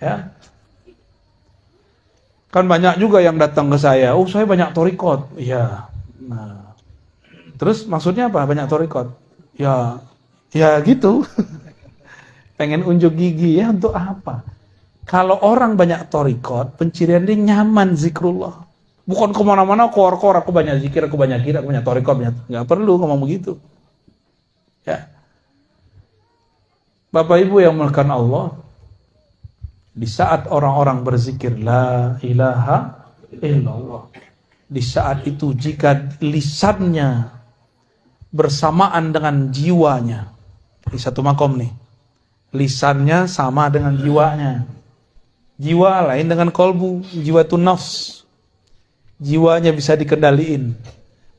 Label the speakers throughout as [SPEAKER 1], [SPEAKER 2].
[SPEAKER 1] Ya. Kan banyak juga yang datang ke saya, oh saya banyak torikot. Iya. Nah, terus maksudnya apa banyak torikot? Ya, ya gitu. Pengen unjuk gigi ya untuk apa? Kalau orang banyak torikot, pencirian dia nyaman zikrullah. Bukan kemana-mana kor-kor, aku banyak zikir, aku banyak kira, aku banyak torikot, banyak. Nggak perlu ngomong begitu. Ya. Bapak Ibu yang melakukan Allah, di saat orang-orang berzikir la ilaha illallah, di saat itu jika lisannya bersamaan dengan jiwanya, di satu makom nih, lisannya sama dengan jiwanya, jiwa lain dengan kolbu, jiwa itu nafs, jiwanya bisa dikendaliin,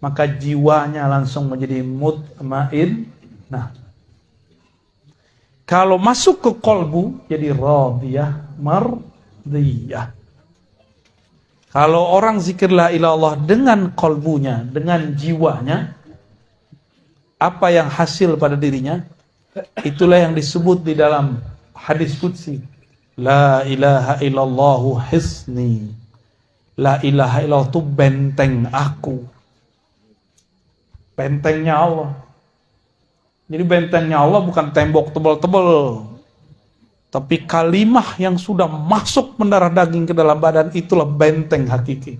[SPEAKER 1] maka jiwanya langsung menjadi mutmain. Nah, kalau masuk ke kolbu jadi radiyah mardiyah. Kalau orang zikir la ilallah dengan kolbunya, dengan jiwanya, apa yang hasil pada dirinya, itulah yang disebut di dalam hadis qudsi. La ilaha illallahu hisni. La ilaha illallah itu benteng aku. Bentengnya Allah. Jadi bentengnya Allah bukan tembok tebal-tebal, tapi kalimah yang sudah masuk mendarah daging ke dalam badan, itulah benteng hakiki.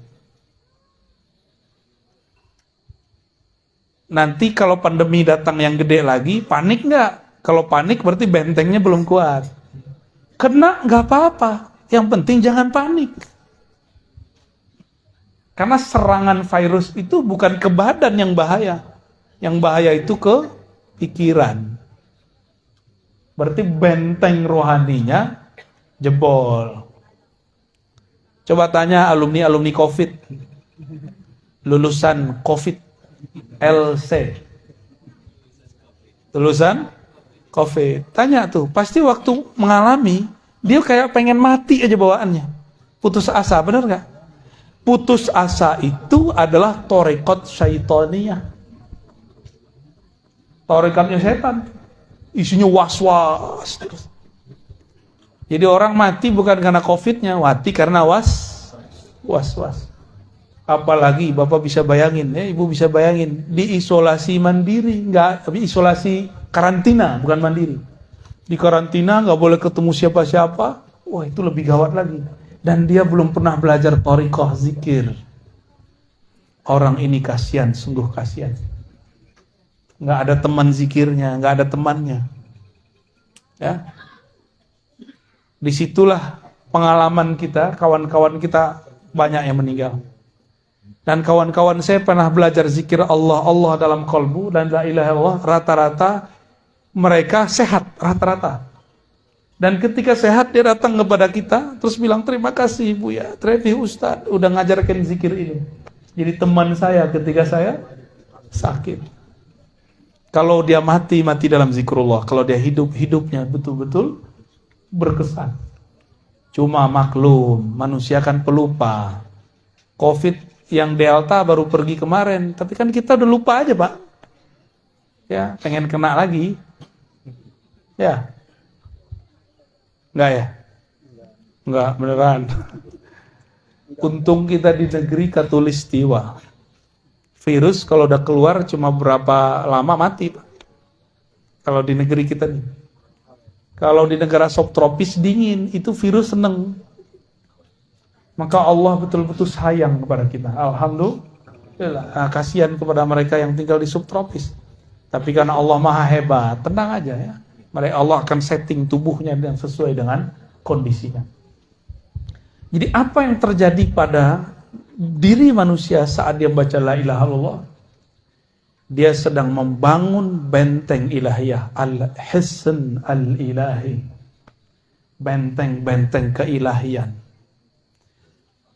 [SPEAKER 1] Nanti kalau pandemi datang yang gede lagi, panik nggak? Kalau panik berarti bentengnya belum kuat. Kena nggak apa-apa, yang penting jangan panik. Karena serangan virus itu bukan ke badan yang bahaya. Yang bahaya itu ke pikiran. Berarti benteng rohaninya jebol. Coba tanya alumni COVID, lulusan COVID LC, lulusan COVID, tanya tuh, pasti waktu mengalami dia kayak pengen mati aja bawaannya, putus asa, benar nggak? Putus asa itu adalah torekot syaitoniyah. Torekatnya setan, isinya was-was. Jadi orang mati bukan karena COVID-nya, mati karena was-was. Apalagi Bapak bisa bayangin, Ibu bisa bayangin, di isolasi mandiri, tapi isolasi karantina, bukan mandiri. Di karantina nggak boleh ketemu siapa-siapa, wah itu lebih gawat lagi. Dan dia belum pernah belajar thariqah zikir. Orang ini kasihan, sungguh kasihan. Nggak ada teman zikirnya, nggak ada temannya. Ya, disitulah pengalaman kita, kawan-kawan kita banyak yang meninggal. Dan kawan-kawan saya pernah belajar zikir Allah dalam kolbu dan la ilaha illallah, rata-rata mereka sehat, rata-rata. Dan ketika sehat dia datang kepada kita, terus bilang terima kasih Ibu ya, Trevi Ustadz udah ngajarkan zikir ini. Jadi teman saya ketika saya sakit. Kalau dia mati dalam zikrullah. Kalau dia hidupnya betul-betul berkesan. Cuma maklum, manusia kan pelupa. COVID yang Delta baru pergi kemarin, tapi kan kita udah lupa aja Pak. Ya, pengen kena lagi. Ya. Enggak ya? Enggak, beneran. Untung kita di negeri Katulistiwa. Virus kalau udah keluar cuma berapa lama mati, Pak. Kalau di negeri kita nih. Kalau di negara subtropis dingin, itu virus seneng. Maka Allah betul-betul sayang kepada kita. Alhamdulillah. Nah, kasihan kepada mereka yang tinggal di subtropis. Tapi karena Allah maha hebat, tenang aja ya. Mereka Allah akan setting tubuhnya dan sesuai dengan kondisinya. Jadi apa yang terjadi pada diri manusia saat dia baca la ilaha illallah, dia sedang membangun benteng ilahiyah, al-hisn al-ilahi, benteng-benteng keilahian.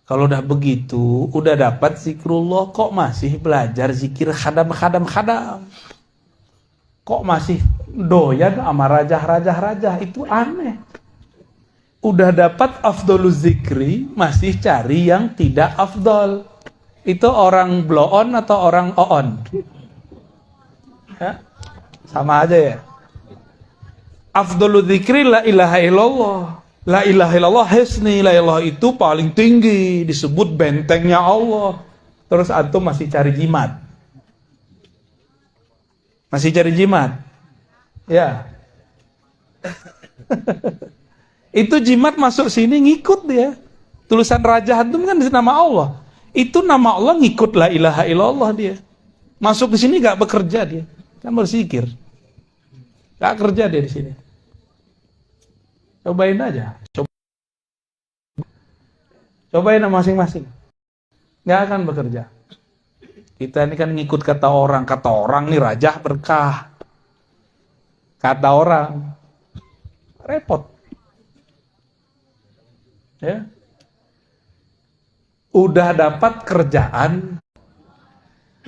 [SPEAKER 1] Kalau udah begitu, udah dapat zikrullah, kok masih belajar zikir khadam. Kok masih doyan sama rajah-rajah, itu aneh. Udah dapat afdoluz zikri, masih cari yang tidak afdol. Itu orang bloon atau orang oon? Ya? Sama aja ya. Afdoluz zikri la ilaha illallah. La ilaha illallah hisni, la ilaha itu paling tinggi, disebut bentengnya Allah. Terus antum masih cari jimat. Masih cari jimat. Ya. Itu jimat masuk sini ngikut dia. Tulisan raja antum kan nama Allah. Itu nama Allah ngikut la ilaha illallah dia. Masuk ke sini gak bekerja dia. Kan berzikir. Gak kerja dia di sini. Cobain aja. Cobain masing-masing. Gak akan bekerja. Kita ini kan ngikut kata orang. Kata orang nih raja berkah. Kata orang. Repot. Ya. Udah dapat kerjaan.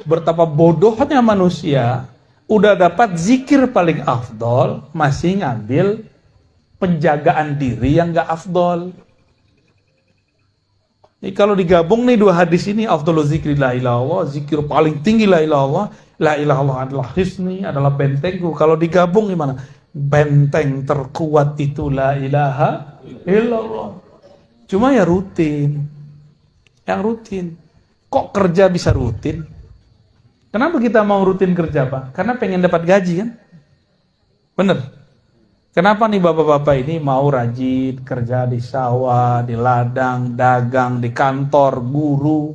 [SPEAKER 1] Betapa bodohnya manusia. Udah dapat zikir paling afdol. Masih ngambil penjagaan diri yang gak afdol. Jadi kalau digabung nih dua hadis ini, afdolul zikri la ilaha illallah, zikir paling tinggi la ilaha illallah, la ilaha illallah adalah hisni, adalah bentengku. Kalau digabung gimana? Benteng terkuat itu la ilaha illallah. Cuma ya rutin. Yang rutin. Kok kerja bisa rutin? Kenapa kita mau rutin kerja, Pak? Karena pengen dapat gaji kan? Bener? Kenapa nih bapak-bapak ini mau rajin kerja di sawah, di ladang, dagang, di kantor, guru?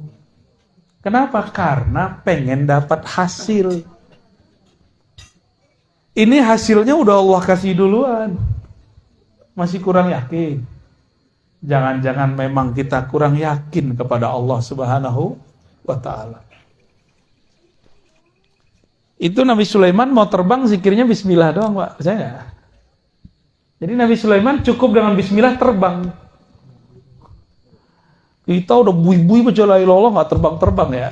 [SPEAKER 1] Kenapa? Karena pengen dapat hasil. Ini hasilnya udah Allah kasih duluan. Masih kurang yakin? Jangan-jangan memang kita kurang yakin kepada Allah Subhanahu wa Ta'ala. Itu Nabi Sulaiman mau terbang zikirnya bismillah doang, Pak. Percaya nggak? Jadi Nabi Sulaiman cukup dengan bismillah terbang. Kita udah bui-bui baca la ilaha illallah nggak terbang-terbang ya.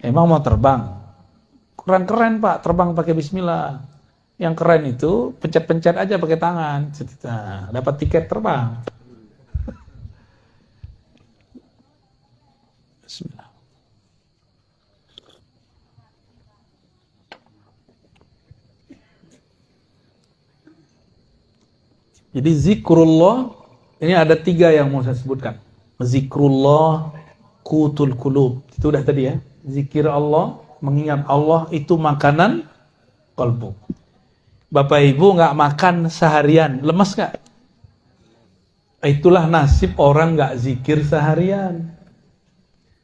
[SPEAKER 1] Emang mau terbang? Kurang keren, Pak, terbang pakai bismillah. Yang keren itu pencet-pencet aja pakai tangan. Nah, dapat tiket terbang. Bismillah. Jadi zikrullah, ini ada 3 yang mau saya sebutkan. Zikrullah, qutul qulub. Itu udah tadi ya. Zikir Allah, mengingat Allah itu makanan kalbu. Bapak Ibu nggak makan seharian, lemes nggak? Itulah nasib orang nggak zikir seharian.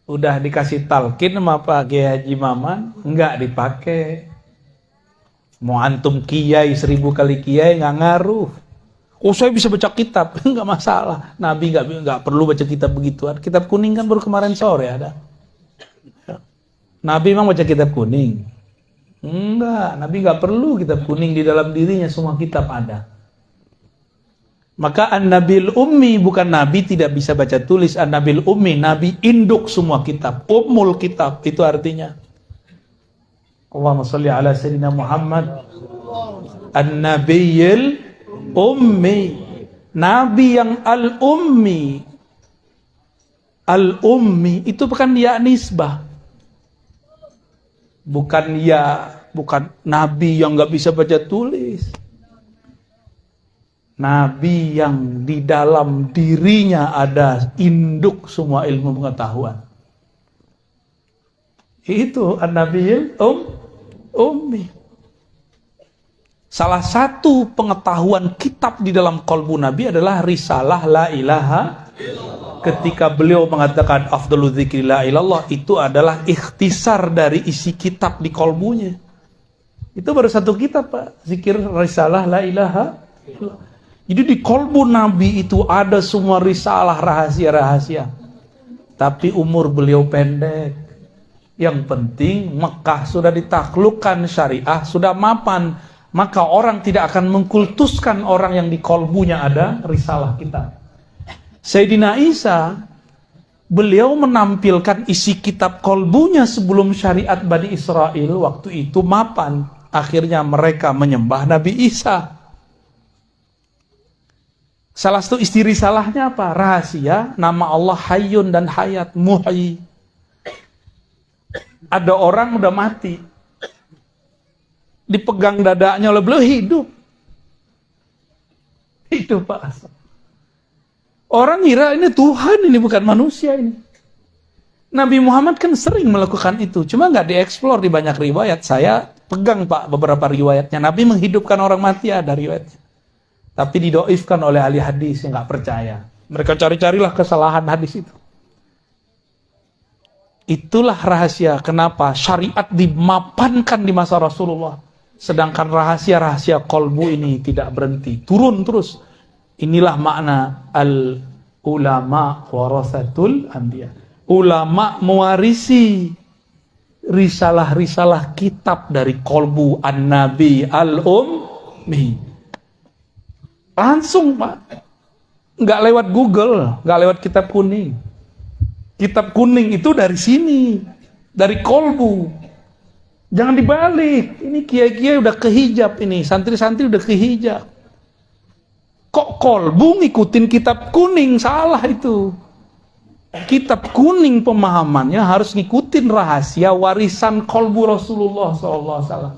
[SPEAKER 1] Udah dikasih talqin sama Pak Kiai Haji Maman, nggak dipakai. Mau antum kiai 1000 kali kiai nggak ngaruh. Oh saya bisa baca kitab, nggak masalah. Nabi nggak perlu baca kitab begituan. Kitab kuning kan baru kemarin sore ada. Nabi memang baca kitab kuning? Enggak, Nabi nggak perlu kitab kuning, di dalam dirinya semua kitab ada. Maka An-Nabil Ummi, bukan Nabi tidak bisa baca tulis. An-Nabil Ummi, Nabi induk semua kitab. Ummul kitab, itu artinya. Allahumma sholli ala Sayyidina Muhammad. An-Nabiyil Ummi, Nabi yang Al-Ummi. Al-Ummi itu bukan ya nisbah. Bukan Nabi yang nggak bisa baca tulis. Nabi yang di dalam dirinya ada induk semua ilmu pengetahuan. Itu An-Nabiyil Ummi. Salah satu pengetahuan kitab di dalam qalbu Nabi adalah risalah la ilaha. Ketika beliau mengatakan afdalu dzikri la ilallah, itu adalah ikhtisar dari isi kitab di qalbunya. Itu baru satu kitab, Pak, zikir risalah la ilaha. Jadi di qalbu Nabi itu ada semua risalah, rahasia-rahasia. Tapi umur beliau pendek. Yang penting Mekah sudah ditaklukkan, syariah sudah mapan. Maka orang tidak akan mengkultuskan orang yang di qalbunya ada risalah kita. Sayyidina Isa, beliau menampilkan isi kitab qalbunya sebelum syariat Bani Israel waktu itu mapan. Akhirnya mereka menyembah Nabi Isa. Salah satu isi risalahnya apa? Rahasia, nama Allah Hayyun dan Hayat, Muhyi. Ada orang udah mati, dipegang dadanya oleh beliau, hidup. Gitu Pak. Orang ngira ini Tuhan, ini bukan manusia ini. Nabi Muhammad kan sering melakukan itu, cuma nggak dieksplor di banyak riwayat. Saya pegang Pak beberapa riwayatnya. Nabi menghidupkan orang mati, ada riwayatnya. Tapi didoifkan oleh ahli hadis yang nggak percaya. Mereka cari-carilah kesalahan hadis itu. Itulah rahasia kenapa syariat dimapankan di masa Rasulullah. Sedangkan rahasia-rahasia kolbu ini tidak berhenti. Turun terus. Inilah makna al-ulama warasatul anbiya. Ulama mewarisi risalah-risalah kitab dari kolbu an-nabi al-ummi. Langsung Pak. Nggak lewat Google, nggak lewat kitab kuning. Kitab kuning itu dari sini, dari kolbu. Jangan dibalik. Ini kiai-kiai udah kehijab ini, santri-santri udah kehijab. Kok kolbu ngikutin kitab kuning? Salah itu. Kitab kuning pemahamannya harus ngikutin rahasia warisan kolbu Rasulullah SAW.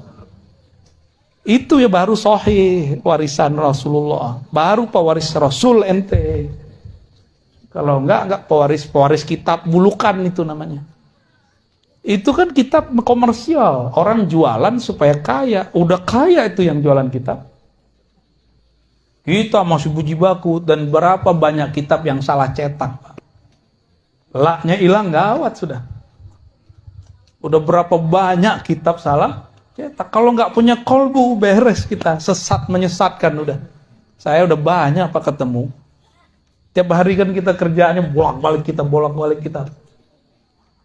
[SPEAKER 1] Itu ya baru sahih warisan Rasulullah. Baru pewaris Rasul ente. Kalau enggak pewaris kitab bulukan itu namanya. Itu kan kitab komersial. Orang jualan supaya kaya. Udah kaya itu yang jualan kitab. Kita masih puji baku. Dan berapa banyak kitab yang salah cetak. Laknya hilang gawat sudah. Udah berapa banyak kitab salah cetak. Kalau nggak punya kolbu beres kita. Sesat menyesatkan udah. Saya udah banyak apa ketemu. Tiap hari kan kita kerjaannya bolak-balik kita.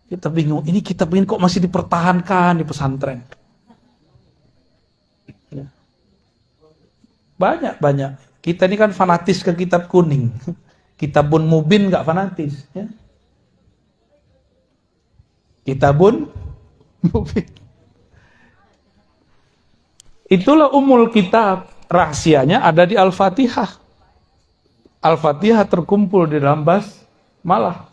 [SPEAKER 1] Kita bingung, ini kitab ini kok masih dipertahankan di pesantren. Ya. Banyak. Kita ini kan fanatis ke kitab kuning. Kitabun mubin nggak fanatis. Ya. Kitabun mubin. Itulah umul kitab. Rahasianya ada di Al-Fatihah. Al-Fatihah terkumpul di dalam basmalah.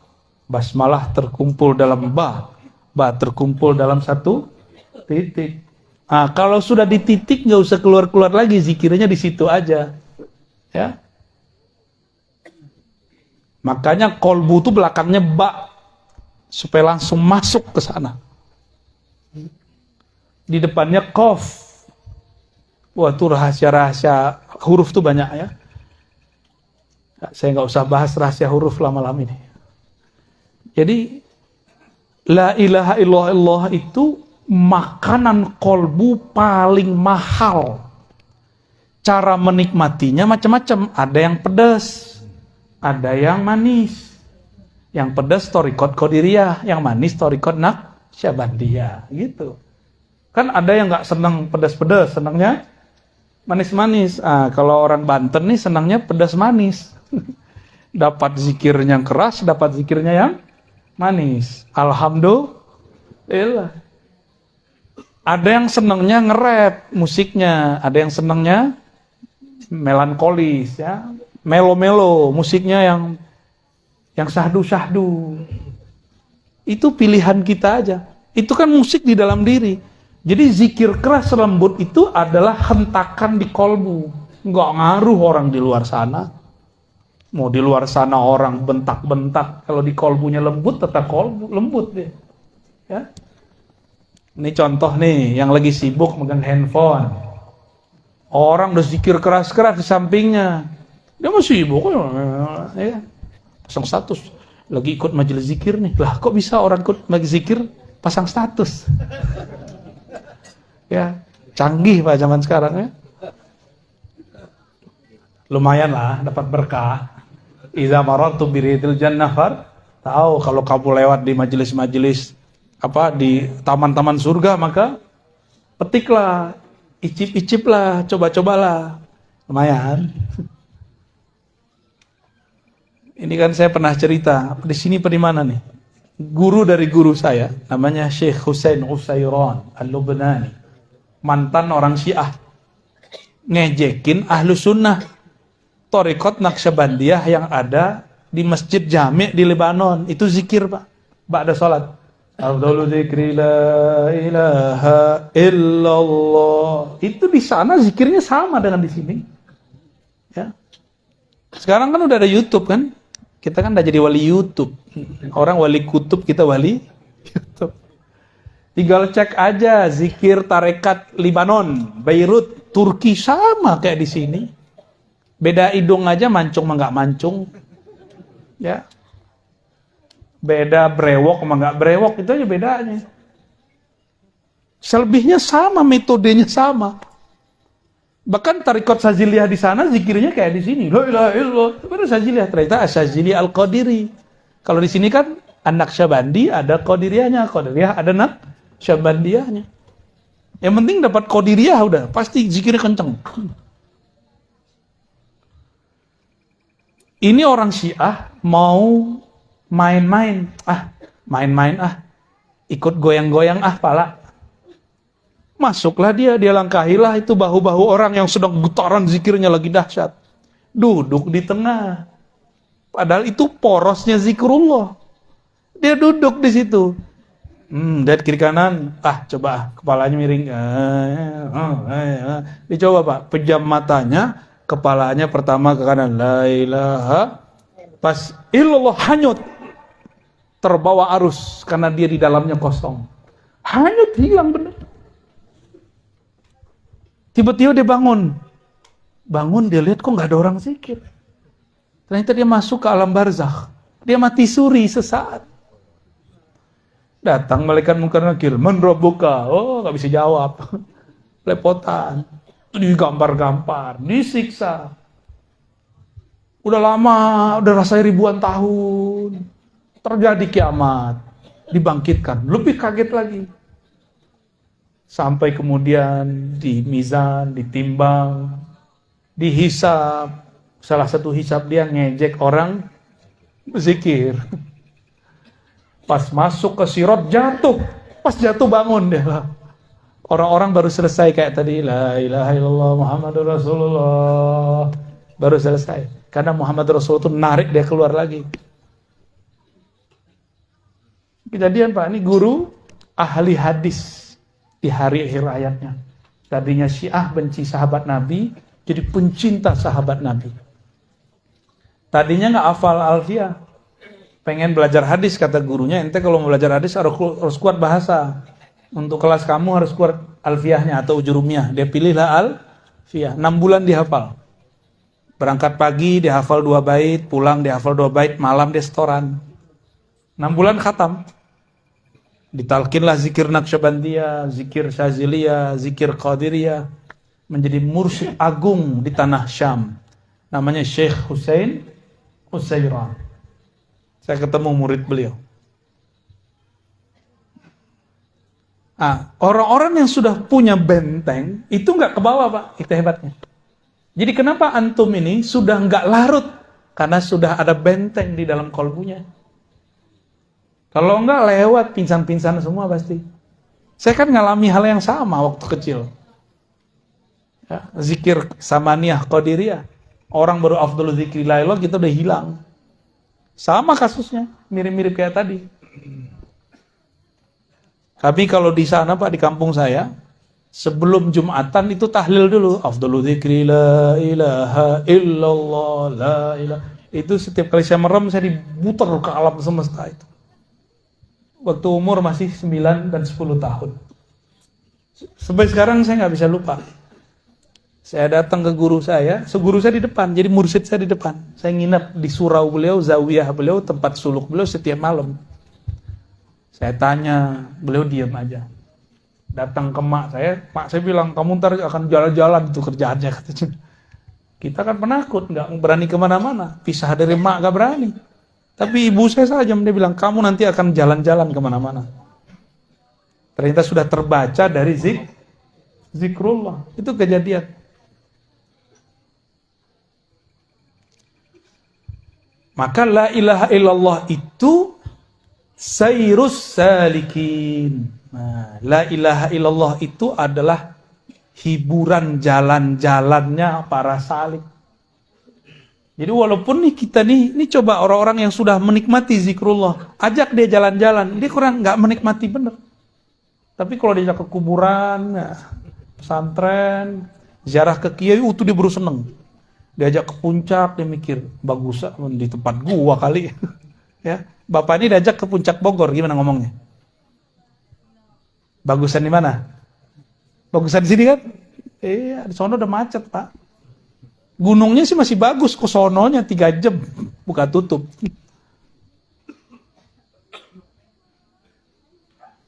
[SPEAKER 1] Basmalah terkumpul dalam ba. Ba terkumpul dalam satu titik. Nah, kalau sudah di titik nggak usah keluar-keluar lagi, zikirnya di situ aja. Ya. Makanya kolbu itu belakangnya ba supaya langsung masuk ke sana. Di depannya kof. Wah, itu rahasia-rahasia huruf tuh banyak ya. Saya nggak usah bahas rahasia huruf lama-lama ini. Jadi, la ilaha illallah itu makanan kolbu paling mahal. Cara menikmatinya macam-macam. Ada yang pedas, ada yang manis. Yang pedas thariqat qadiriyah, yang manis thariqat naqsyabandiyah, gitu. Kan ada yang nggak senang pedas-pedas, senangnya manis-manis. Kalau orang Banten nih senangnya pedas manis. Dapat zikirnya yang keras, dapat zikirnya yang manis. Alhamdulillah. Ada yang senangnya nge-rap musiknya, ada yang senangnya melankolis ya, melo-melo musiknya yang syahdu-syahdu. Itu pilihan kita aja. Itu kan musik di dalam diri. Jadi zikir keras lembut itu adalah hentakan di kolbu. Nggak ngaruh orang di luar sana. Mau di luar sana orang bentak-bentak, kalau di kolbunya lembut tetap kolbu lembut deh. Ya. Ini contoh nih yang lagi sibuk megang handphone. Orang udah zikir keras-keras di sampingnya. Dia masih sibuk ya. Pasang status. Lagi ikut majelis zikir nih. Lah kok bisa orang ikut majelis zikir pasang status? Ya, canggih Pak zaman sekarang ya. Lumayan lah dapat berkah. Iza marartu biridil jannah tahu kalau kamu lewat di majelis-majelis di taman-taman surga, maka petiklah, icip-iciplah, coba-cobalah. Lumayan. Ini kan saya pernah cerita, di sini di mana nih? Guru dari guru saya, namanya Syekh Husain Usairan Al-Lubnani. Mantan orang Syiah. Ngejekin ahlu sunnah. Thariqat Naqsyabandiyah yang ada di Masjid Jami' di Lebanon. Itu zikir Pak. Ba'da salat. Afdalu dzikri la ilaha illallah. Itu di sana zikirnya sama dengan di sini. Ya. Sekarang kan udah ada YouTube kan? Kita kan udah jadi wali YouTube. Orang wali kutub, kita wali YouTube. Tinggal cek aja zikir tarekat Libanon, Beirut, Turki sama kayak di sini. Beda hidung aja, mancung sama nggak mancung. Ya. Beda brewok sama nggak brewok, itu aja bedanya. Selebihnya sama, metodenya sama. Bahkan tarekat Saziliyah di sana zikirnya kayak di sini. La ilaha illallah. Itu Saziliyah, ternyata Sazili Al-Qadiri. Kalau di sini kan anak Syabandi ada Qadiriyahnya, Qadiriyah ada anak Syabandiyahnya. Yang penting dapat Qadiriyah udah, pasti zikirnya kenceng. Ini orang Syiah mau main-main, ikut goyang-goyang pala. Masuklah dia langkahilah itu bahu-bahu orang yang sedang getaran zikirnya lagi dahsyat. Duduk di tengah. Padahal itu porosnya zikrullah. Dia duduk di situ. Lihat kiri kanan, coba kepalanya miring. Dicoba Pak, pejam matanya, kepalanya pertama ke kanan. La ilaha. Pas illallah hanyut. Terbawa arus karena dia di dalamnya kosong. Hanyut, hilang benar. Tiba-tiba dia bangun. Bangun dia lihat kok nggak ada orang zikir. Ternyata dia masuk ke alam barzakh. Dia mati suri sesaat. Datang malaikat munkar nakir, man rabbuka? Oh, nggak bisa jawab. Lepotan. Digampar-gampar, disiksa. Udah lama, udah rasanya ribuan tahun. Terjadi kiamat. Dibangkitkan, lebih kaget lagi. Sampai kemudian di mizan, ditimbang, dihisab. Salah satu hisab dia ngejek orang berzikir. Pas masuk ke sirat jatuh. Pas jatuh bangun dia. Orang-orang baru selesai kayak tadi. La ilaha illallah Muhammadur Rasulullah. Baru selesai. Karena Muhammad Rasulullah itu narik dia keluar lagi. Kejadian Pak, ini guru ahli hadis. Di hari akhir hayatnya. Tadinya Syiah benci sahabat Nabi, jadi pencinta sahabat Nabi. Tadinya nggak hafal Alfiyah. Pengen belajar hadis, kata gurunya, ente kalau mau belajar hadis harus kuat bahasa. Untuk kelas kamu harus kuat Alfiyahnya atau Ujurumiyah. Dia pilihlah Alfiyah. 6 bulan dihafal. Berangkat pagi, dihafal 2 bait, pulang dihafal 2 bait, malam dia setoran. 6 bulan khatam. Ditalkinlah zikir Naqsyabandiyah, zikir Syaziliyah, zikir Qadiriyah. Menjadi mursyid agung di tanah Syam. Namanya Syekh Husain Utsairan. Saya ketemu murid beliau. Orang-orang yang sudah punya benteng, itu nggak ke bawah Pak, itu hebatnya. Jadi kenapa antum ini sudah nggak larut? Karena sudah ada benteng di dalam kolbunya. Kalau enggak lewat pingsan-pingsan semua pasti. Saya kan ngalami hal yang sama waktu kecil. Ya, zikir samaniyah qadiriyah. Orang baru afdhalul zikri la ilaha kita udah hilang. Sama kasusnya, mirip-mirip kayak tadi. Tapi kalau di sana Pak, di kampung saya, sebelum Jumatan itu tahlil dulu. Afdhalul zikri la ilaha illallah la ilaha. Itu setiap kali saya merem saya diputar ke alam semesta itu. Waktu umur masih 9 dan 10 tahun. Sampai sekarang saya nggak bisa lupa. Saya datang ke guru saya, guru saya di depan, jadi mursyid saya di depan. Saya nginep di surau beliau, zawiyah beliau, tempat suluk beliau setiap malam. Saya tanya, beliau diam aja. Datang ke mak saya bilang, kamu ntar akan jalan-jalan itu kerjaannya. Katanya. Kita kan penakut, nggak berani kemana-mana. Pisah dari mak nggak berani. Tapi ibu saya saja, dia bilang, kamu nanti akan jalan-jalan kemana-mana. Ternyata sudah terbaca dari zikrullah. Itu kejadian. Maka la ilaha illallah itu sayrus salikin. Nah, la ilaha illallah itu adalah hiburan jalan-jalannya para salik. Jadi walaupun nih kita nih coba orang-orang yang sudah menikmati zikrullah, ajak dia jalan-jalan, dia kurang nggak menikmati bener. Tapi kalau dia ke kuburan, pesantren, ziarah ke kiai, itu dia baru seneng. Diajak ke puncak, dia mikir, bagus di tempat gua kali. Ya, bapak ini diajak ke puncak Bogor, gimana ngomongnya? Bagusan di mana? Bagusan di sini kan? Iya, di sono udah macet, Pak. Gunungnya sih masih bagus, ke sononya 3 jam buka tutup.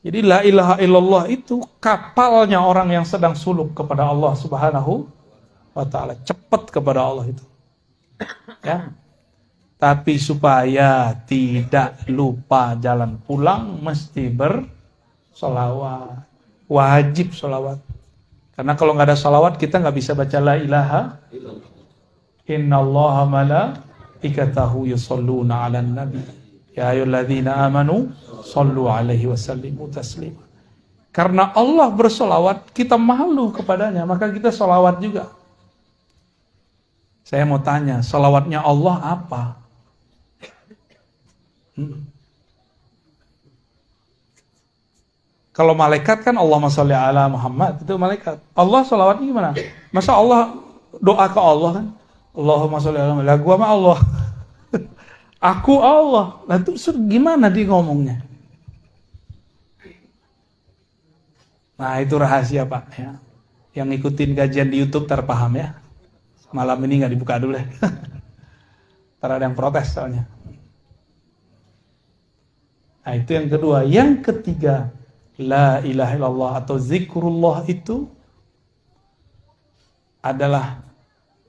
[SPEAKER 1] Jadi la ilaha illallah itu kapalnya orang yang sedang suluk kepada Allah Subhanahu wa taala, cepat kepada Allah itu. Ya. Tapi supaya tidak lupa jalan pulang mesti bersolawat. Wajib solawat. Karena kalau nggak ada solawat kita nggak bisa baca la ilaha innallaha malaikatahu yusholluna 'alan nabi ya ayyuhalladzina amanu shollu 'alaihi wasallimu taslima. Karena Allah bersolawat, kita malu kepadanya, maka kita solawat juga. Saya mau tanya, solawatnya Allah apa? Kalau malaikat kan Allahumma sholli ala Muhammad, itu malaikat. Allah sholawatnya gimana? Masa Allah doa ke Allah kan? Allahumma sholli ala Muhammad. Lah gua mah Allah. Aku Allah. Lah itu gimana dia ngomongnya? Nah, itu rahasia, Pak, ya. Yang ngikutin kajian di YouTube terpaham ya. Malam ini nggak dibuka dulu ya. Ntar ada yang protes soalnya. Nah, itu yang kedua. Yang ketiga, la ilaha illallah atau zikrullah itu adalah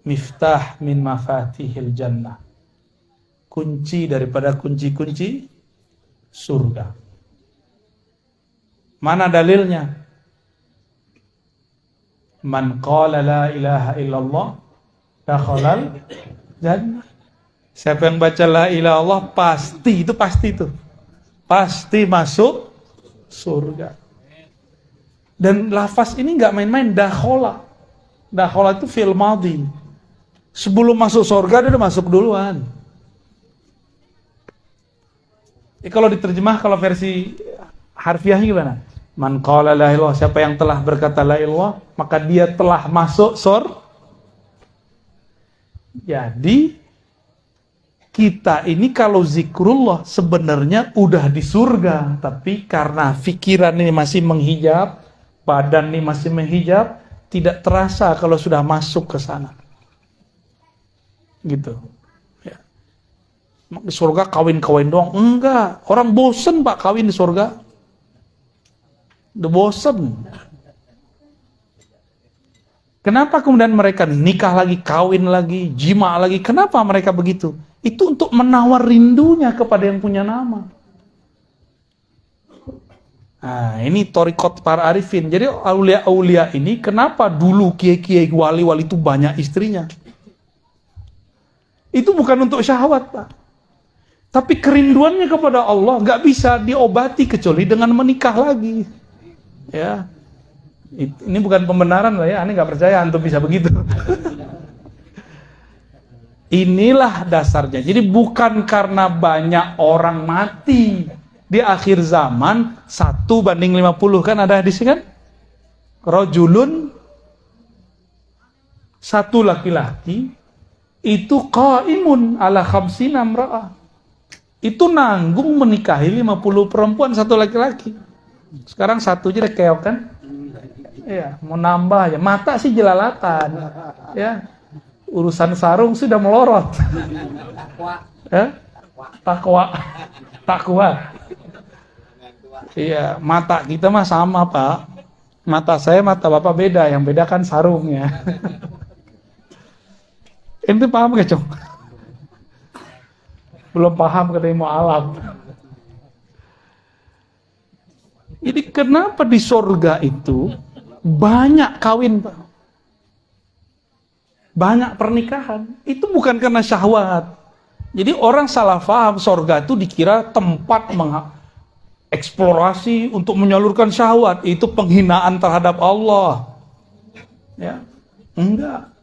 [SPEAKER 1] miftah min mafatihil jannah. Kunci daripada kunci-kunci surga. Mana dalilnya? Man qala la ilaha illallah dakhalal jannah. Siapa yang baca la ilaha illallah pasti itu. Pasti masuk surga. Dan lafaz ini nggak main-main, dakhala. Dakhala itu fi'il madhi. Sebelum masuk surga dia udah masuk duluan. Kalau diterjemah, kalau versi harfiahnya gimana? Man qala la ilaha illallah, siapa yang telah berkata la ilaha, maka dia telah masuk surga. Jadi kita ini kalau zikrullah sebenarnya udah di surga, tapi karena pikiran ini masih menghijab, badan ini masih menghijab, tidak terasa kalau sudah masuk ke sana. Gitu. Ya. Di surga kawin-kawin doang? Enggak. Orang bosen, Pak, kawin di surga. Udah bosen. Kenapa kemudian mereka nikah lagi, kawin lagi, jima lagi? Kenapa mereka begitu? Itu untuk menawar rindunya kepada yang punya nama. Nah, ini thariqat para arifin. Jadi aulia-aulia ini kenapa dulu kiai-kiai wali-wali itu banyak istrinya? Itu bukan untuk syahwat, Pak. Tapi kerinduannya kepada Allah nggak bisa diobati kecuali dengan menikah lagi. Ya, ini bukan pembenaran lah ya. Aneh nggak percaya antum bisa begitu. Inilah dasarnya. Jadi bukan karena banyak orang mati di akhir zaman 1:50 kan ada hadis kan? Rajulun, satu laki-laki itu qaimun ala khamsina imra'ah. Itu nanggung menikahi 50 perempuan satu laki-laki. Sekarang satu aja keok kan? Iya, mau nambah aja. Mata sih jelalatan. Ya. Urusan sarung sudah melorot. Takwa. Iya, mata kita mah sama, Pak. Mata saya, mata Bapak beda. Yang beda kan sarungnya. Ente paham gak, Cong? Belum paham katanya mau alam. Jadi kenapa di surga itu banyak kawin, Pak? Banyak pernikahan. Itu bukan karena syahwat. Jadi orang salah paham surga itu dikira tempat eksplorasi untuk menyalurkan syahwat. Itu penghinaan terhadap Allah. Ya, enggak.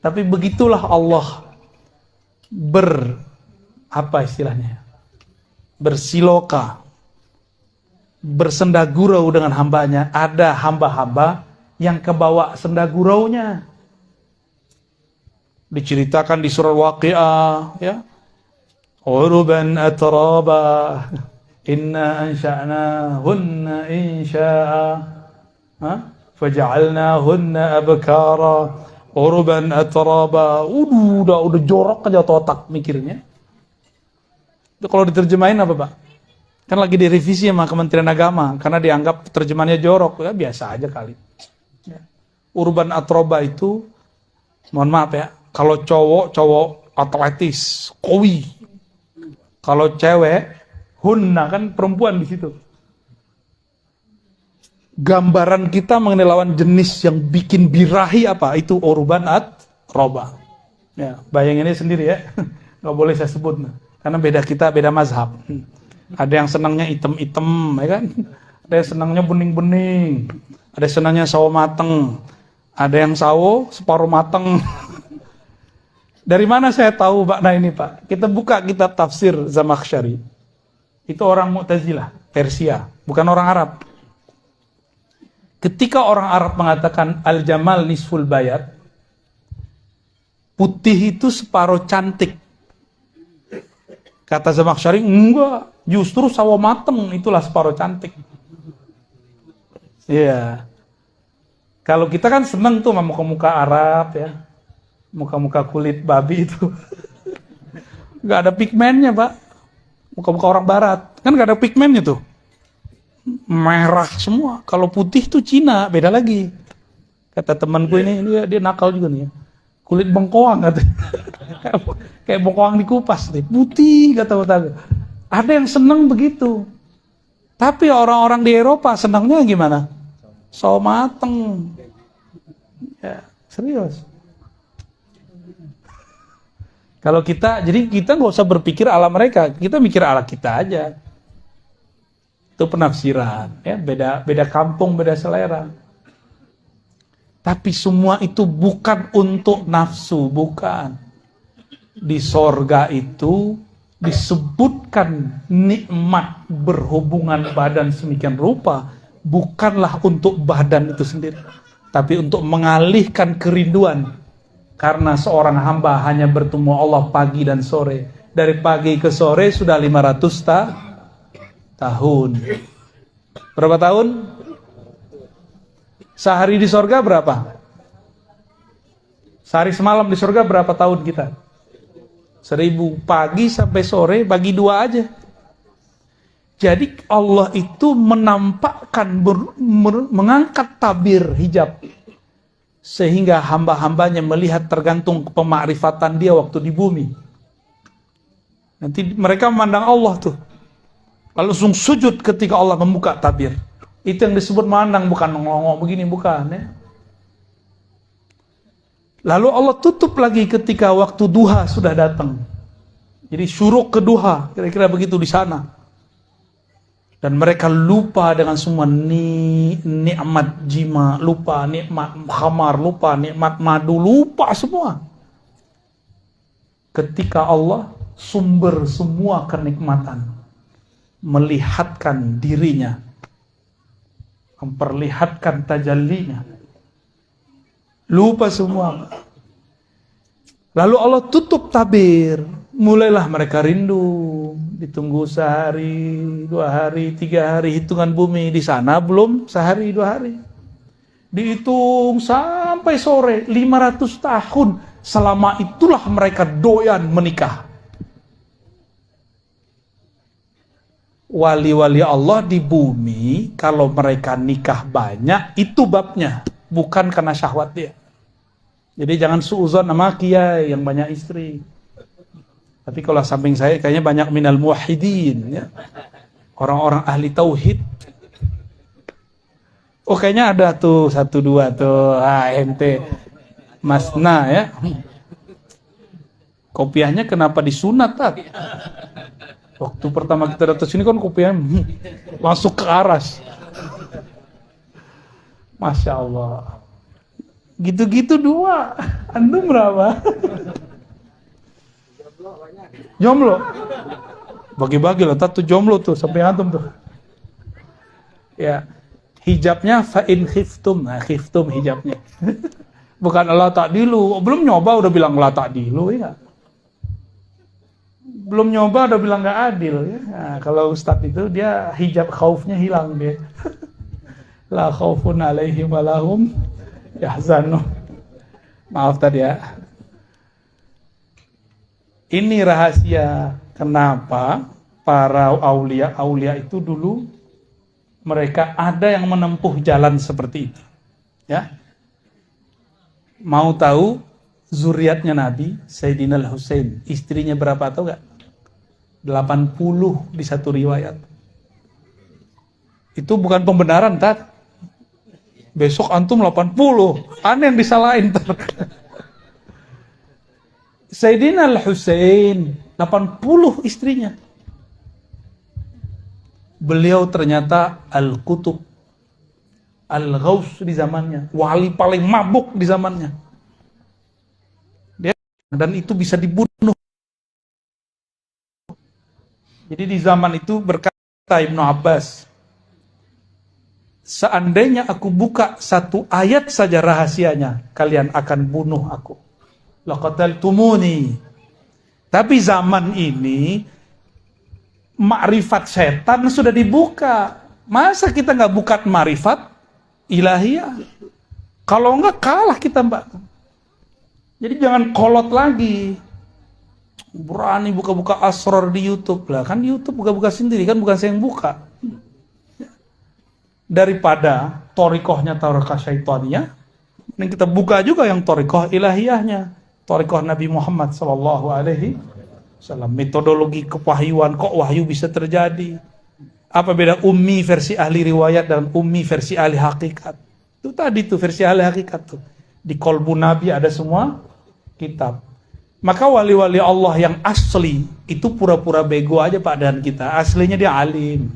[SPEAKER 1] Tapi begitulah Allah bersiloka, bersendagurau dengan hambanya. Ada hamba-hamba yang kebawa sendaguraunya. Diceritakan di surah Waqiah, ya. Uruban atraba. Inna ansha'nahunna insya'a. Faja'alnahunna abkara. Uruban atraba. Udah jorok aja otak mikirnya. Itu kalau diterjemahin apa, Pak? Kan lagi direvisi sama Kementerian Agama karena dianggap terjemahannya jorok. Ya biasa aja kali. Ya. Urban atroba itu, mohon maaf ya, kalau cowok atletis, kowi. Kalau cewek, hunna, kan perempuan di situ. Gambaran kita mengenai lawan jenis yang bikin birahi apa? Itu urban atroba. Ya, bayanginnya sendiri ya. Nggak boleh saya sebut. Karena beda mazhab. Ada yang senangnya item-item, ya kan? Ada yang senangnya bening-bening. Ada yang senangnya sawo mateng. Ada yang sawo separuh mateng. Dari mana saya tahu makna ini, Pak? Kita buka kitab tafsir Zamakhsyari. Itu orang Mu'tazilah, Persia, bukan orang Arab. Ketika orang Arab mengatakan al-jamal nisful bayat, putih itu separuh cantik. Kata Zamakhsyari, enggak, justru sawo mateng itulah separuh cantik. Iya. Kalau kita kan seneng tuh sama muka-muka Arab ya. Muka-muka kulit babi itu. Gak ada pigmennya, Pak. Muka-muka orang barat. Kan gak ada pigmennya tuh. Merah semua. Kalau putih tuh Cina, beda lagi. Kata temanku ini dia nakal juga nih ya. Kulit bengkoang katanya. Kayak bengkoang dikupas nih. Putih kata-kata. Ada yang seneng begitu. Tapi orang-orang di Eropa senangnya gimana? Sawo mateng. Ya, serius. Kalau jadi kita nggak usah berpikir ala mereka, kita mikir ala kita aja. Itu penafsiran, ya, beda kampung, beda selera. Tapi semua itu bukan untuk nafsu, bukan. Di sorga itu disebutkan nikmat berhubungan badan semikian rupa, bukanlah untuk badan itu sendiri, tapi untuk mengalihkan kerinduan. Karena seorang hamba hanya bertemu Allah pagi dan sore. Dari pagi ke sore sudah 500 tahun. Berapa tahun? Sehari di sorga berapa? Sehari semalam di sorga berapa tahun kita? 1000. Pagi sampai sore bagi 2 aja. Jadi Allah itu menampakkan, mengangkat tabir hijab. Sehingga hamba-hambanya melihat tergantung pemakrifatan dia waktu di bumi. Nanti mereka memandang Allah tuh. Lalu langsung sujud ketika Allah membuka tabir. Itu yang disebut memandang, bukan ngongok begini, bukan ya. Lalu Allah tutup lagi ketika waktu duha sudah datang. Jadi syuruk ke duha, kira-kira begitu di sana. Dan mereka lupa dengan semua nikmat jima, lupa nikmat khamar, lupa nikmat madu, lupa semua. Ketika Allah sumber semua kenikmatan melihatkan dirinya, memperlihatkan tajallinya, lupa semua. Lalu Allah tutup tabir, mulailah mereka rindu, ditunggu sehari, 2 hari, 3 hari, hitungan bumi di sana belum sehari 2 hari. Dihitung sampai sore, 500 tahun. Selama itulah mereka doyan menikah. Wali-wali Allah di bumi, kalau mereka nikah banyak, itu babnya, bukan karena syahwat dia. Jadi jangan suuzon sama kiai yang banyak istri. Tapi kalau samping saya kayaknya banyak minal muwahhidin ya. Orang-orang ahli tauhid. Oh kayaknya ada tuh 1 2 tuh. ente Masna ya. Kopiahnya kenapa disunat, Tat? Waktu pertama kita datang sini kan kopiahnya masuk ke aras. Masya Allah. Gitu-gitu 2. Antum berapa? Jomblo. Bagi-bagi lah, tuh jomblo tuh sampai antum tuh. Ya, hijabnya fa in khiftum. Nah, khiftum hijabnya. Bukan la ta'dilu. Belum nyoba udah bilang la ta'dilu, ya nggak? Belum nyoba udah bilang nggak adil, ya. Nah, kalau ustadz itu dia hijab khaufnya hilang dia. La khaufun alaihim walahum yahzanun. Maaf tadi ya. Ini rahasia kenapa para aulia itu dulu mereka ada yang menempuh jalan seperti itu. Ya. Mau tahu zuriatnya Nabi, Sayyidina Al-Husain, istrinya berapa tahu nggak? 80 di satu riwayat. Itu bukan pembenaran, Tat. Besok antum 80. Aneh yang disalahin, Tat. Sayyidina Al-Husain 80 istrinya. Beliau ternyata Al-Qutub, Al-Ghaus di zamannya, wali paling mabuk di zamannya. Dan itu bisa dibunuh. Jadi di zaman itu berkata Ibnu Abbas, seandainya aku buka satu ayat saja rahasianya, kalian akan bunuh aku. Laqataltumuni. Tapi zaman ini makrifat setan sudah dibuka. Masa kita nggak buka makrifat ilahiyah? Kalau nggak kalah kita, Mbak. Jadi jangan kolot lagi. Berani buka-buka asror di YouTube lah. Kan di YouTube buka-buka sendiri, kan bukan saya yang buka. Daripada torikohnya torikoh syaitannya, yang kita buka juga yang torikoh ilahiyahnya, torikoh Nabi Muhammad SAW. Metodologi kewahyuan, kok wahyu bisa terjadi? Apa beda ummi versi ahli riwayat dan ummi versi ahli hakikat? Itu tadi tuh versi ahli hakikat tuh. Di kolbu Nabi ada semua kitab. Maka wali-wali Allah yang asli itu pura-pura bego aja padan kita. Aslinya dia alim.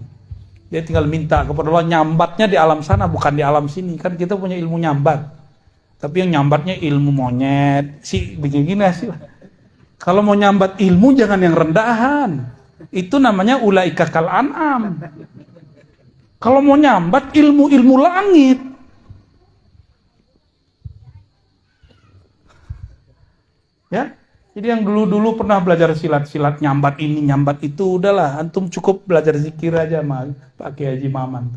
[SPEAKER 1] Dia tinggal minta kepada Allah, nyambatnya di alam sana bukan di alam sini. Kan kita punya ilmu nyambat. Tapi yang nyambatnya ilmu monyet. Begini sih. Kalau mau nyambat ilmu jangan yang rendahan. Itu namanya ulaika kal an'am. Kalau mau nyambat ilmu langit. Ya. Jadi yang dulu-dulu pernah belajar silat-silat, nyambat ini, nyambat itu, udahlah, antum cukup belajar zikir aja pakai Haji Maman.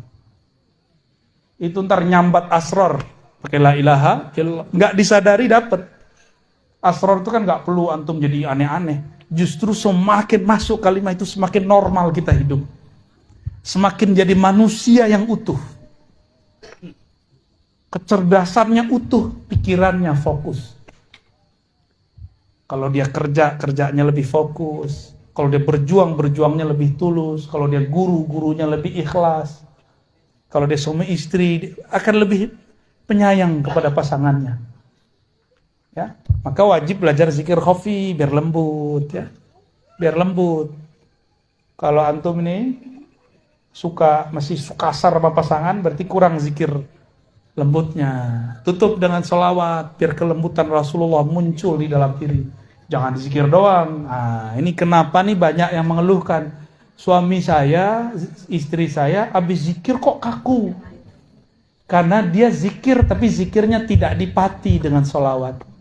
[SPEAKER 1] Itu ntar nyambat asror, pakai la ilaha illallah, nggak disadari dapat. Asror itu kan nggak perlu antum jadi aneh-aneh. Justru semakin masuk kalimat itu semakin normal kita hidup. Semakin jadi manusia yang utuh. Kecerdasannya utuh, pikirannya fokus. Kalau dia kerjanya lebih fokus. Kalau dia berjuangnya lebih tulus. Kalau dia gurunya lebih ikhlas. Kalau dia suami istri, akan lebih penyayang kepada pasangannya. Ya, maka wajib belajar zikir khafi biar lembut, ya. Biar lembut. Kalau antum ini masih kasar sama pasangan, berarti kurang zikir lembutnya. Tutup dengan sholawat biar kelembutan Rasulullah muncul di dalam diri. Jangan zikir doang. Nah, ini kenapa nih banyak yang mengeluhkan, suami saya, istri saya habis zikir kok kaku. Karena dia zikir tapi zikirnya tidak dipati dengan sholawat.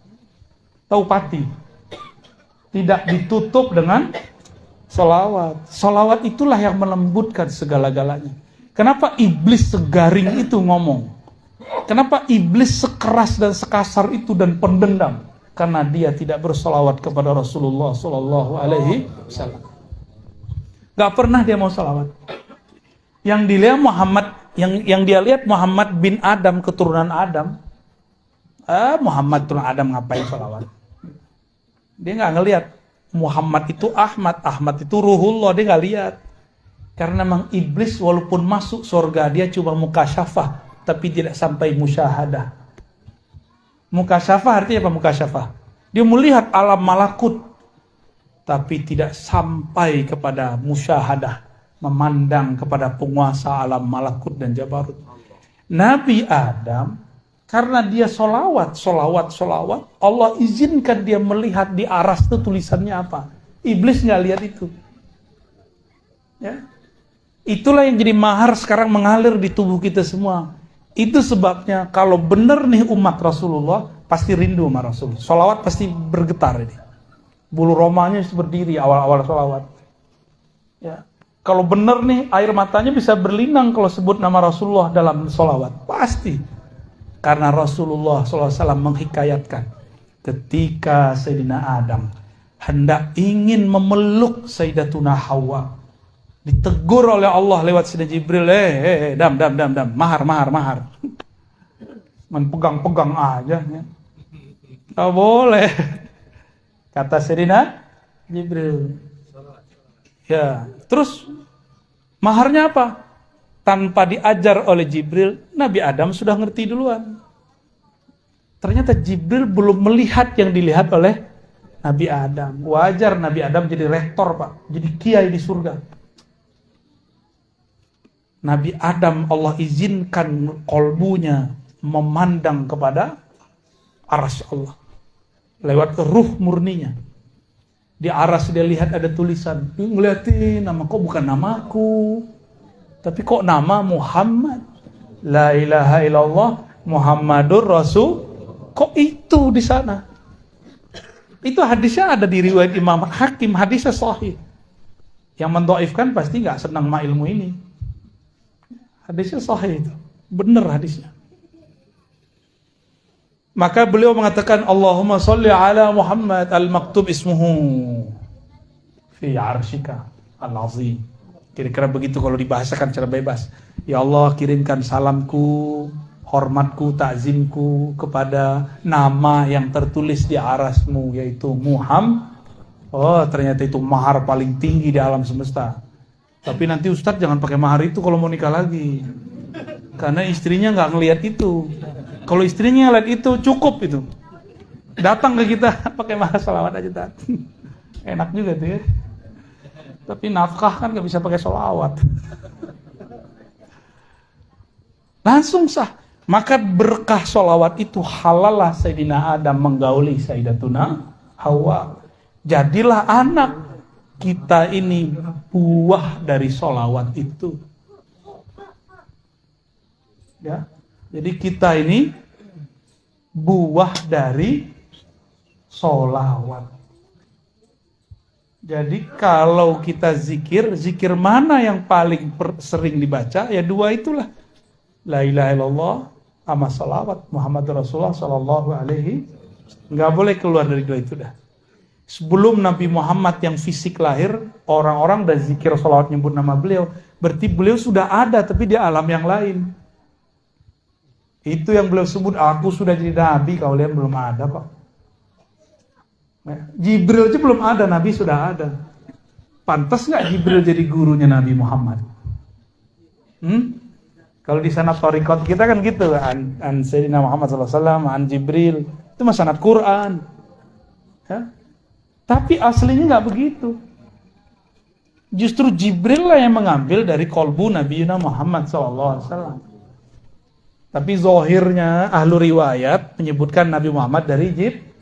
[SPEAKER 1] Tahu pati? Tidak ditutup dengan sholawat. Sholawat itulah yang melembutkan segala-galanya. Kenapa iblis segaring itu ngomong? Kenapa iblis sekeras dan sekasar itu dan pendendam? Karena dia tidak bersolawat kepada Rasulullah SAW. Gak pernah dia mau solawat. Yang dilihat Muhammad, yang dia lihat Muhammad bin Adam, keturunan Adam. Muhammad turun Adam ngapain solawat? Dia nggak ngelihat. Muhammad itu Ahmad itu Ruhullah, dia nggak lihat. Karena memang iblis walaupun masuk surga dia cuma mukasyafah, tapi tidak sampai musyahadah. Mukasyafah artinya apa mukasyafah? Dia melihat alam malakut, tapi tidak sampai kepada musyahadah, memandang kepada penguasa alam malakut dan jabarut. Nabi Adam, karena dia solawat, Allah izinkan dia melihat di aras itu tulisannya apa. Iblis nggak lihat itu. Ya. Itulah yang jadi mahar sekarang mengalir di tubuh kita semua. Itu sebabnya kalau benar nih umat Rasulullah pasti rindu sama Rasul. Sholawat pasti bergetar ini. Bulu romanya berdiri awal-awal sholawat. Ya. Kalau benar nih air matanya bisa berlinang kalau sebut nama Rasulullah dalam sholawat. Pasti. Karena Rasulullah SAW menghikayatkan ketika Sayyidina Adam hendak ingin memeluk Sayyidatuna Hawa, ditegur oleh Allah lewat Sayyidina Jibril, dam, mahar. Pegang-pegang aja. Ya. Gak boleh. Kata Sayyidina Jibril. Ya, terus maharnya apa? Tanpa diajar oleh Jibril, Nabi Adam sudah ngerti duluan. Ternyata Jibril belum melihat yang dilihat oleh Nabi Adam. Wajar Nabi Adam jadi rektor, Pak. Jadi kiai di surga. Nabi Adam Allah izinkan kolbunya memandang kepada arsy Allah. Lewat ruh murninya. Di arsy dia lihat ada tulisan. Ngeliatin, nama kok bukan namaku. Tapi kok nama Muhammad? La ilaha illallah Muhammadur Rasul. Kok itu di sana? Itu hadisnya ada di riwayat Imam Hakim, hadisnya sahih. Yang mendhaifkan pasti nggak senang sama ilmu ini. Hadisnya sahih itu. Benar hadisnya. Maka beliau mengatakan Allahumma sholli ala Muhammad al-maktub ismuhu fi arsyika al-azim. Kira-kira begitu kalau dibahasakan secara bebas. Ya Allah, kirimkan salamku, hormatku, takzimku kepada nama yang tertulis di arasmu, yaitu Muhammad. Oh, ternyata itu mahar paling tinggi di alam semesta. Tapi nanti Ustadz jangan pakai mahar itu kalau mau nikah lagi. Karena istrinya nggak ngelihat itu. Kalau istrinya ngelihat itu, cukup itu. Datang ke kita pakai mahar salawat aja, Tat. Enak juga tuh ya. Tapi nafkah kan gak bisa pakai sholawat. Langsung sah. Maka berkah sholawat itu halalah Sayyidina Adam menggauli Sayyidatuna Hawa. Jadilah anak kita ini buah dari sholawat itu. Ya. Jadi kita ini buah dari sholawat. Jadi kalau kita zikir mana yang paling sering dibaca? Ya dua itulah. La ilaha illallah sama salawat Muhammad Rasulullah sallallahu alaihi. Nggak boleh keluar dari dua itu dah. Sebelum Nabi Muhammad yang fisik lahir, orang-orang udah zikir salawat nyebut nama beliau. Berarti beliau sudah ada tapi di alam yang lain. Itu yang beliau sebut, aku sudah jadi Nabi, kalian belum ada kok. Jibril aja belum ada, Nabi sudah ada. Pantas nggak Jibril jadi gurunya Nabi Muhammad? Kalau di sanad thariqat kita kan gitu, an Sayyidina Muhammad SAW, an Jibril, itu mah sanad Quran. Ya? Tapi aslinya nggak begitu. Justru Jibril lah yang mengambil dari kolbu Nabi Muhammad SAW. Tapi zahirnya ahlu riwayat menyebutkan Nabi Muhammad dari Jibril.